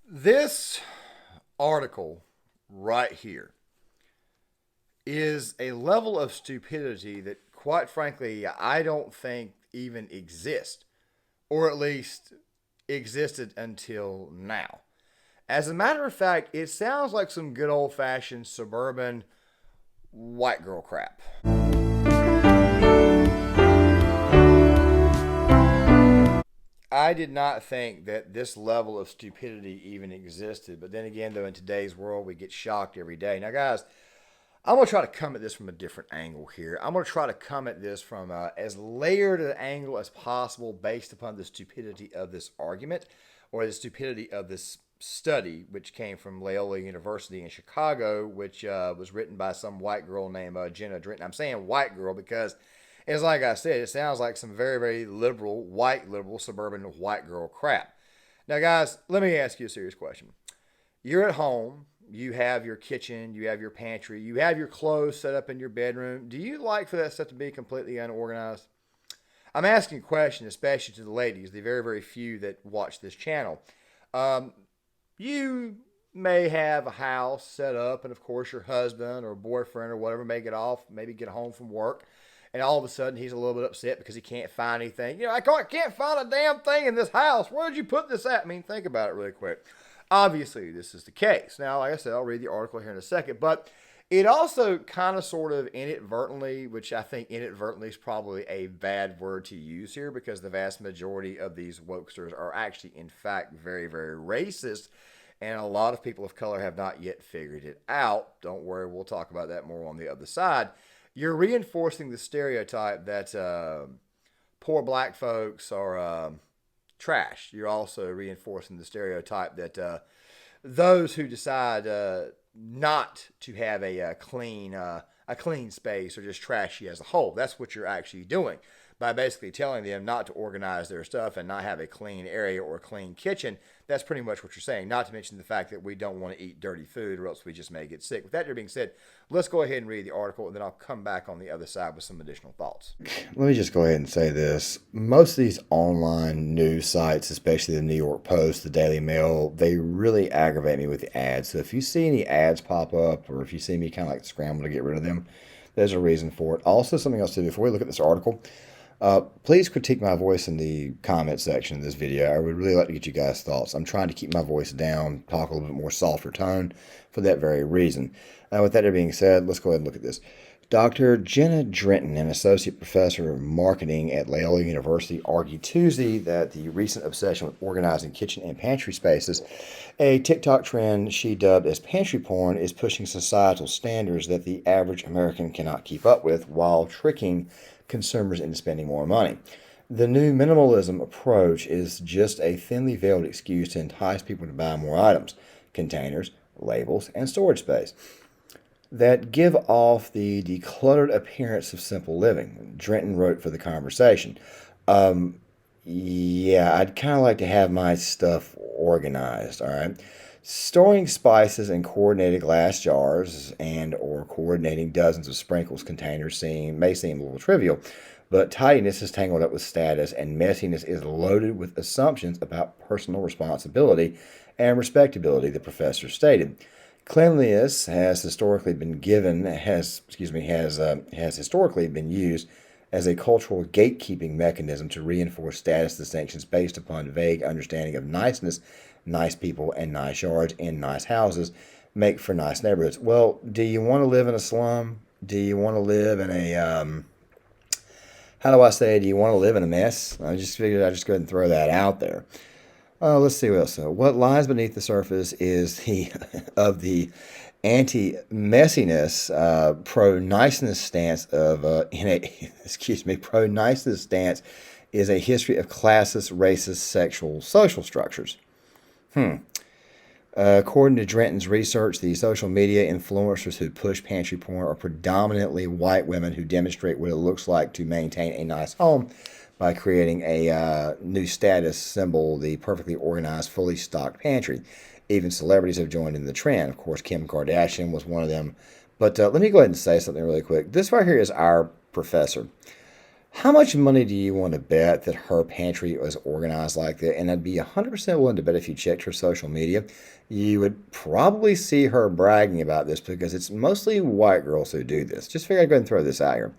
This article right here is a level of stupidity that, quite frankly, I don't think even exists, or at least existed until now. As a matter of fact, it sounds like some good old fashioned suburban white girl crap. I did not think that this level of stupidity even existed. But then again, though, in today's world, we get shocked every day. Now, guys, I'm going to try to come at this from a different angle here. I'm going to try to come at this from as layered an angle as possible based upon the stupidity of this argument or the stupidity of this study, which came from Loyola University in Chicago, which was written by some white girl named Jenna Drenton. I'm saying white girl because it's like I said, it sounds like some very, very liberal, white liberal, suburban white girl crap. Now, guys, let me ask you a serious question. You're at home, you have your kitchen, you have your pantry, you have your clothes set up in your bedroom. Do you like for that stuff to be completely unorganized? I'm asking a question, especially to the ladies, the very, very few that watch this channel. Um, you may have a house set up, and of course, your husband or boyfriend or whatever may get off, maybe get home from work, and all of a sudden he's a little bit upset because he can't find anything. I can't find a damn thing in this house. Where did you put this at? I mean, think about it really quick. Obviously, this is the case. Now, like I said, I'll read the article here in a second, but it also kind of sort of inadvertently, which I think inadvertently is probably a bad word to use here because the vast majority of these wokesters are actually, in fact, very, very racist. And a lot of people of color have not yet figured it out. Don't worry, we'll talk about that more on the other side. You're reinforcing the stereotype that poor black folks are trash. You're also reinforcing the stereotype that those who decide not to have a clean space are just trashy as a whole. That's what you're actually doing by basically telling them not to organize their stuff and not have a clean area or a clean kitchen. That's pretty much what you're saying. Not to mention the fact that we don't want to eat dirty food or else we just may get sick. With that being said, let's go ahead and read the article and then I'll come back on the other side with some additional thoughts. Let me just go ahead and say this. Most of these online news sites, especially the New York Post, the Daily Mail, they really aggravate me with the ads. So if you see any ads pop up or if you see me kind of like scramble to get rid of them, there's a reason for it. Also, something else too, before we look at this article, please critique my voice in the comment section of this video. I would really like to get you guys' thoughts. I'm trying to keep my voice down, talk a little bit more softer tone for that very reason. With that being said, let's go ahead and look at this. Dr. Jenna Drenton, an associate professor of marketing at Loyola University, argued Tuesday that the recent obsession with organizing kitchen and pantry spaces, a TikTok trend she dubbed as pantry porn, is pushing societal standards that the average American cannot keep up with while tricking consumers into spending more money. The new minimalism approach is just a thinly veiled excuse to entice people to buy more items, containers, labels, and storage space that give off the decluttered appearance of simple living. Drenton wrote for The Conversation. Yeah, I'd kind of like to have my stuff organized, all right? Storing spices in coordinated glass jars and or coordinating dozens of sprinkles containers may seem a little trivial, but tidiness is tangled up with status and messiness is loaded with assumptions about personal responsibility and respectability, the professor stated. Cleanliness has historically been used as a cultural gatekeeping mechanism to reinforce status distinctions based upon vague understanding of niceness. Nice people and nice yards and nice houses make for nice neighborhoods. Well, do you want to live in a slum? Do you want to live in a do you want to live in a mess? I just figured I'd just go ahead and throw that out there. Let's see what else. So what lies beneath the surface is the anti-messiness, pro-niceness stance pro-niceness stance is a history of classist, racist, sexual, social structures. According to Drenton's research, the social media influencers who push pantry porn are predominantly white women who demonstrate what it looks like to maintain a nice home by creating a new status symbol, the perfectly organized, fully stocked pantry. Even celebrities have joined in the trend. Of course, Kim Kardashian was one of them. But let me go ahead and say something really quick. This right here is our professor. How much money do you want to bet that her pantry was organized like that? And I'd be 100% willing to bet if you checked her social media, you would probably see her bragging about this because it's mostly white girls who do this. Just figure I'd go ahead and throw this out here.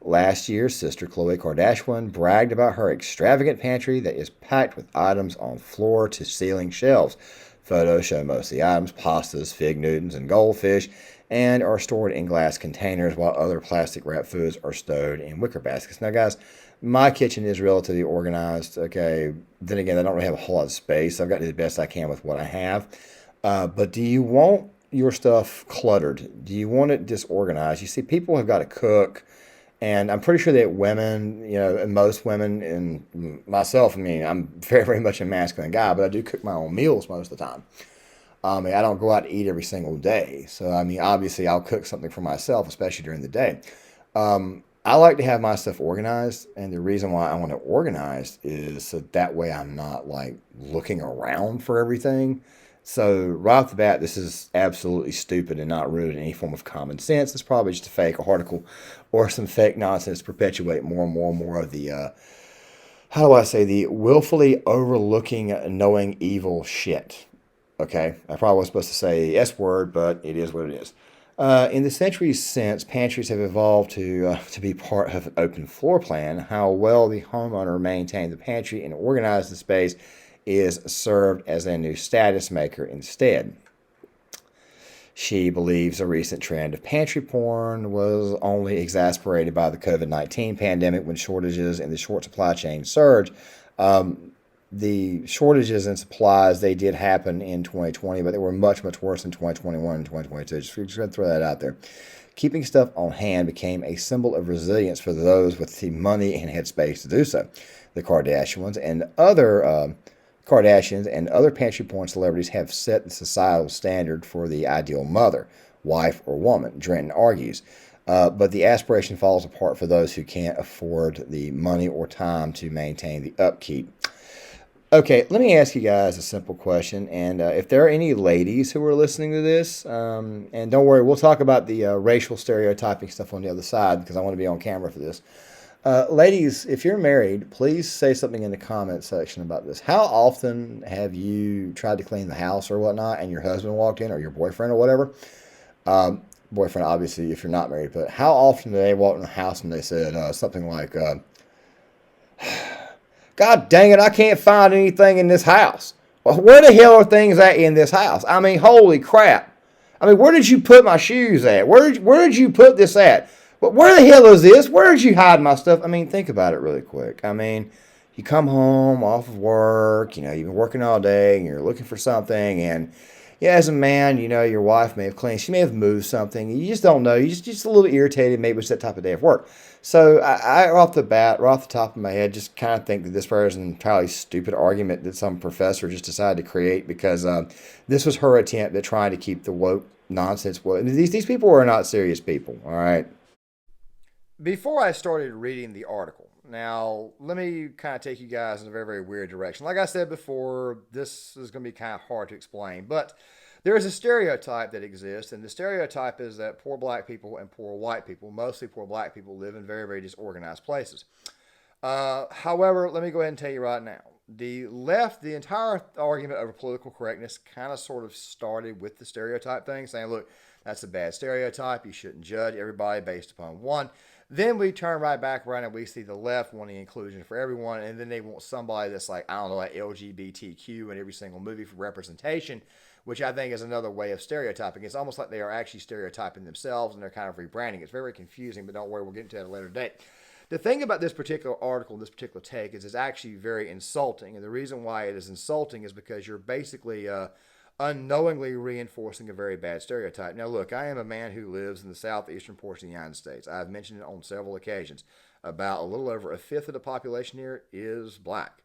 Last year, sister Khloe Kardashian bragged about her extravagant pantry that is packed with items on floor to ceiling shelves. Photos show most of the items, pastas, fig Newtons, and goldfish, and are stored in glass containers while other plastic wrapped foods are stowed in wicker baskets. Now, guys, my kitchen is relatively organized. Okay, then again, I don't really have a whole lot of space. I've got to do the best I can with what I have. But do you want your stuff cluttered? Do you want it disorganized? You see, people have got to cook. And I'm pretty sure that women, and most women, and myself, I mean, I'm very, very much a masculine guy, but I do cook my own meals most of the time. I don't go out to eat every single day. So, I mean, obviously, I'll cook something for myself, especially during the day. I like to have my stuff organized. And the reason why I want it organized is so that way I'm not like looking around for everything. So, right off the bat, this is absolutely stupid and not rooted in any form of common sense. It's probably just a fake article or some fake nonsense to perpetuate more and more and more of the, how do I say, the willfully overlooking, knowing evil shit. Okay, I probably was supposed to say S word, but it is what it is. In the centuries since, pantries have evolved to be part of an open floor plan. How well the homeowner maintained the pantry and organized the space is served as a new status maker instead. She believes a recent trend of pantry porn was only exacerbated by the COVID-19 pandemic when shortages in the short supply chain surged. The shortages in supplies, they did happen in 2020, but they were much, much worse in 2021 and 2022. Just going to throw that out there. Keeping stuff on hand became a symbol of resilience for those with the money and headspace to do so. The Kardashians and other pantry porn celebrities have set the societal standard for the ideal mother, wife, or woman, Drenton argues. But the aspiration falls apart for those who can't afford the money or time to maintain the upkeep. Okay, let me ask you guys a simple question. And if there are any ladies who are listening to this, and don't worry, we'll talk about the racial stereotyping stuff on the other side because I want to be on camera for this. Ladies, if you're married, please say something in the comment section about this. How often have you tried to clean the house or whatnot and your husband walked in or your boyfriend or whatever? Boyfriend, obviously, if you're not married, but how often do they walk in the house and they said something like, God dang it, I can't find anything in this house. Well, where the hell are things at in this house? I mean, holy crap. I mean, where did you put my shoes at? Where did you put this at? But where the hell is this? Where did you hide my stuff? I mean, think about it really quick. I mean, you come home off of work, you've been working all day and you're looking for something. And yeah, as a man, your wife may have cleaned, she may have moved something. You just don't know. You're just a little irritated. Maybe it's that type of day of work. So I off the bat, right off the top of my head, just kind of think that this was an entirely stupid argument that some professor just decided to create because this was her attempt at trying to keep the woke nonsense woke. These people are not serious people, all right? Before I started reading the article, now let me kind of take you guys in a very, very weird direction. Like I said before, this is going to be kind of hard to explain, but there is a stereotype that exists, and the stereotype is that poor black people and poor white people, mostly poor black people, live in very, very disorganized places. However, let me go ahead and tell you right now. The left, the entire argument over political correctness kind of sort of started with the stereotype thing, saying, look, that's a bad stereotype. You shouldn't judge everybody based upon one. Then we turn right back around and we see the left wanting inclusion for everyone, and then they want somebody that's like, I don't know, like LGBTQ in every single movie for representation, which I think is another way of stereotyping. It's almost like they are actually stereotyping themselves and they're kind of rebranding. It's very confusing, but don't worry, we'll get into that at a later date. The thing about this particular article, this particular take, is it's actually very insulting. And the reason why it is insulting is because you're basically unknowingly reinforcing a very bad stereotype. Now, look, I am a man who lives in the southeastern portion of the United States. I've mentioned it on several occasions. About a little over a fifth of the population here is black,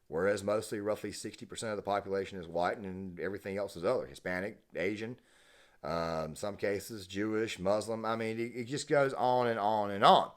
whereas mostly roughly 60% of the population is white and everything else is other, Hispanic, Asian, some cases Jewish, Muslim. I mean, it just goes on and on and on.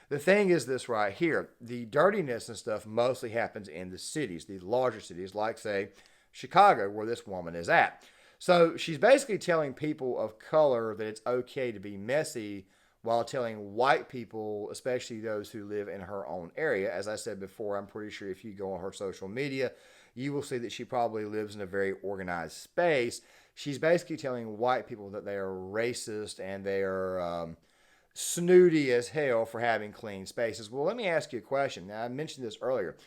The thing is this right here. The dirtiness and stuff mostly happens in the cities, the larger cities, like, say, Chicago, where this woman is at. So she's basically telling people of color that it's okay to be messy while telling white people, especially those who live in her own area, as I said before, I'm pretty sure if you go on her social media, you will see that she probably lives in a very organized space. She's basically telling white people that they are racist and they are snooty as hell for having clean spaces. Well, let me ask you a question. Now, I mentioned this earlier.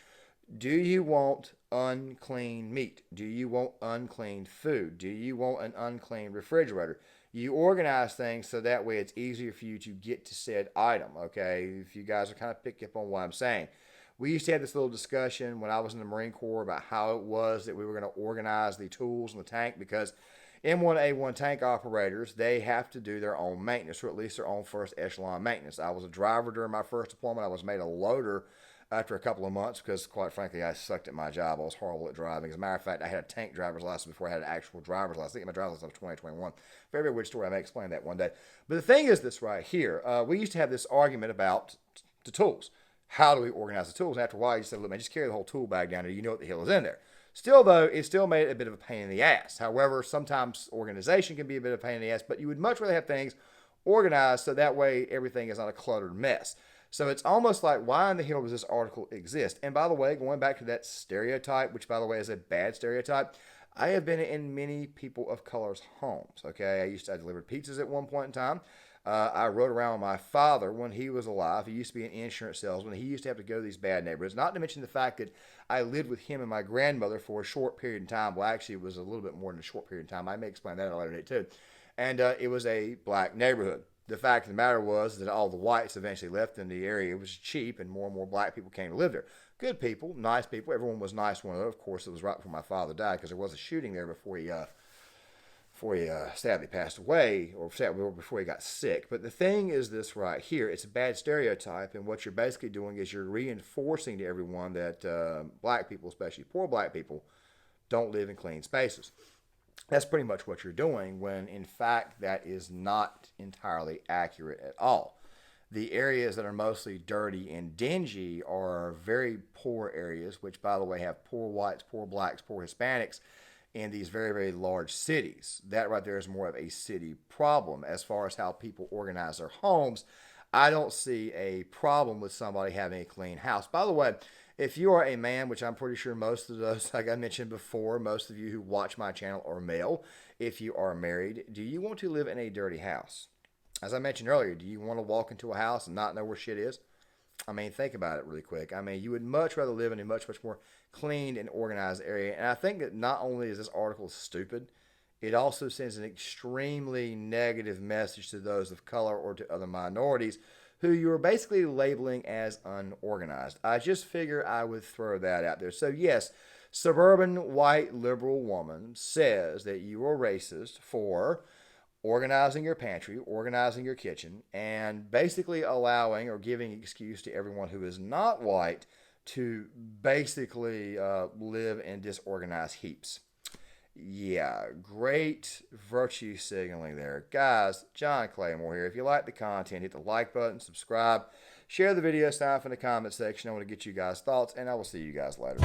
Do you want unclean meat? Do you want unclean food? Do you want an unclean refrigerator? You organize things so that way it's easier for you to get to said item, okay? If you guys are kind of picking up on what I'm saying. We used to have this little discussion when I was in the Marine Corps about how it was that we were going to organize the tools in the tank, because M1A1 tank operators, they have to do their own maintenance, or at least their own first echelon maintenance. I was a driver during my first deployment. I was made a loader after a couple of months because, quite frankly, I sucked at my job. I was horrible at driving. As a matter of fact, I had a tank driver's license before I had an actual driver's license. I think my driver's license was 2021. Very, very weird story. I may explain that one day. But the thing is this right here. We used to have this argument about the tools. How do we organize the tools? And after a while, you said, look, man, just carry the whole tool bag down there. You know what the hell is in there. Still, though, it still made it a bit of a pain in the ass. However, sometimes organization can be a bit of a pain in the ass, but you would much rather have things organized so that way everything is not a cluttered mess. So it's almost like, why in the hell does this article exist? And by the way, going back to that stereotype, which by the way is a bad stereotype, I have been in many people of color's homes. Okay, I delivered pizzas at one point in time. I rode around with my father when he was alive. He used to be an insurance salesman. He used to have to go to these bad neighborhoods. Not to mention the fact that I lived with him and my grandmother for a short period of time. Well, actually, it was a little bit more than a short period of time. I may explain that at a later date too. And it was a black neighborhood. The fact of the matter was that all the whites eventually left in the area. It was cheap, and more black people came to live there. Good people, nice people. Everyone was nice to one another. Of course, it was right before my father died, because there was a shooting there before he sadly passed away, or before he got sick. But the thing is this right here. It's a bad stereotype, and what you're basically doing is you're reinforcing to everyone that black people, especially poor black people, don't live in clean spaces. That's pretty much what you're doing, when in fact that is not entirely accurate at all. The areas that are mostly dirty and dingy are very poor areas, which by the way have poor whites, poor blacks, poor Hispanics in these very, very large cities. That right there is more of a city problem. As far as how people organize their homes, I don't see a problem with somebody having a clean house. By the way, if you are a man, which I'm pretty sure most of those, like I mentioned before, most of you who watch my channel are male. If you are married, do you want to live in a dirty house? As I mentioned earlier, do you want to walk into a house and not know where shit is? I mean, think about it really quick. I mean, you would much rather live in a much, much more clean and organized area. And I think that not only is this article stupid, it also sends an extremely negative message to those of color or to other minorities who you are basically labeling as unorganized. I just figure I would throw that out there. So yes, suburban white liberal woman says that you are racist for organizing your pantry, organizing your kitchen, and basically allowing or giving excuse to everyone who is not white to basically live in disorganized heaps. Yeah, great virtue signaling there. Guys, John Claymore here. If you like the content, hit the like button, subscribe, share the video, sign up in the comment section. I want to get you guys' thoughts, and I will see you guys later.